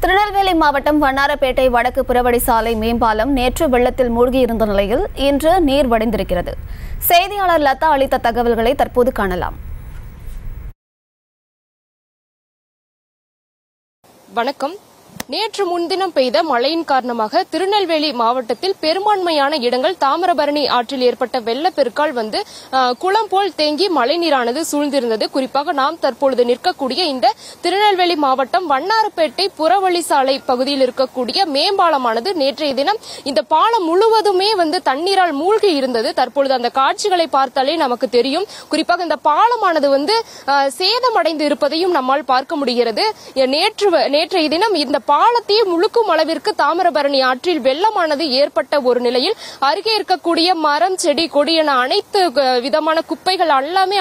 திருநெல்வேலி மாவட்டம் வண்ணாரப்பேட்டை வடக்கு புறவழி சாலை மேம்பாலம் நேற்று வெள்ளத்தில் மூழ்கியிருந்த நிலையில் இன்று நீர் வடிந்திருக்கிறது. செய்தியாளர் லதா அளித்த தகவல்களை தற்போது காணலாம். வணக்கம். நேற்று முன்தினம் பெய்த மழையின் காரணமாக திருநெல்வேலி மாவட்டத்தில் பெரும்பான்மையான இடங்கள் தாமிரபரணி ஆற்றில் ஏற்பட்ட வெள்ளப்பெருக்கால் குளம் போல் தேங்கி மழைநீரானது சூழ்ந்திருந்தது. குறிப்பாக நாம் தற்பொழுது நிற்கக்கூடிய இந்த திருநெல்வேலி மாவட்டம் வண்ணாரப்பேட்டை புறவழி சாலை பகுதியில் இருக்கக்கூடிய மேம்பாலமானது நேற்றைய தினம் இந்த பாலம் முழுவதுமே தண்ணீரால் மூழ்கி இருந்தது. தற்பொழுது அந்த காட்சிகளை பார்த்தாலே நமக்கு தெரியும். குறிப்பாக இந்த பாலமானது சேதமடைந்து இருப்பதையும் நம்மால் பார்க்க முடிகிறது. நேற்றைய தினம் இந்த பாலத்தையே முழுக்கும் அளவிற்கு தாமிரபரணி ஆற்றில் வெள்ளமானது ஏற்பட்ட ஒரு நிலையில் அருகே இருக்கக்கூடிய மரம் செடி கொடி என அனைத்து விதமான குப்பைகள் எல்லாமே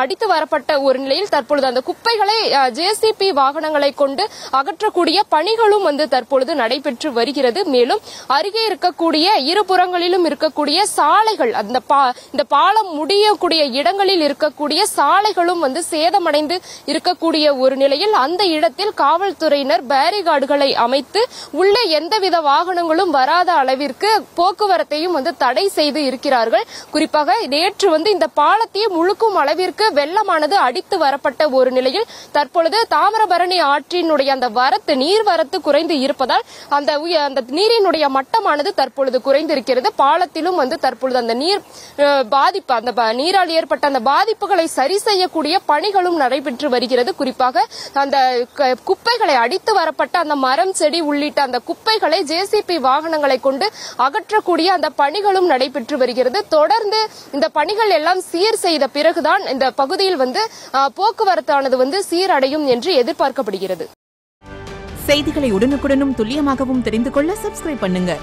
அடித்து வரப்பட்ட ஒரு நிலையில் தற்பொழுது அந்த குப்பைகளை ஜேசிபி வாகனங்களை கொண்டு அகற்றக்கூடிய பணிகளும் தற்பொழுது நடைபெற்று வருகிறது. மேலும் அருகே இருக்கக்கூடிய இருபுறங்களிலும் இருக்கக்கூடிய சாலைகள் இந்த பாலம் முடியக்கூடிய இடங்களில் இருக்கக்கூடிய சாலைகளும் சேதமடைந்து இருக்கக்கூடிய ஒரு நிலையில் அந்த இடத்தில் காவல்துறையினர் பேரிகார்டுகளை அமைத்து உள்ளே எந்தவித வாகனங்களும் வராத அளவிற்கு போக்குவரத்தையும் தடை செய்து இருக்கிறார்கள். குறிப்பாக நேற்று இந்த பாலத்தையே முழுக்கும் அளவிற்கு வெள்ளமானது அடித்து வரப்பட்ட ஒரு நிலையில் தற்பொழுது தாமிரபரணி ஆற்றினுடைய அந்த நீர்வரத்து குறைந்து இருப்பதால் அந்த நீரினுடைய மட்டமானது தற்பொழுது குறைந்திருக்கிறது. பாலத்திலும் தற்பொழுது அந்த நீர் பாதிப்பு அந்த நீரால் ஏற்பட்ட அந்த பாதிப்புகளை சரி செய்யக்கூடிய பணிகளும் நடைபெற்று வருகிறது. குறிப்பாக அந்த குப்பைகளை அடித்து வரப்பட்ட அந்த மரம் செடி உள்ளிட்ட அந்த குப்பைகளை ஜேசிபி வாகனங்களை கொண்டு அகற்றக்கூடிய அந்த பணிகளும் நடைபெற்று வருகிறது. தொடர்ந்து இந்த பணிகள் எல்லாம் சீர் செய்த பிறகுதான் இந்த பகுதியில் போக்குவரத்தானது சீரடையும் என்று எதிர்பார்க்கப்படுகிறது. செய்திகளை உடனுக்குடனும் துல்லியமாகவும் தெரிந்து கொள்ள சப்ஸ்கிரைப் பண்ணுங்க.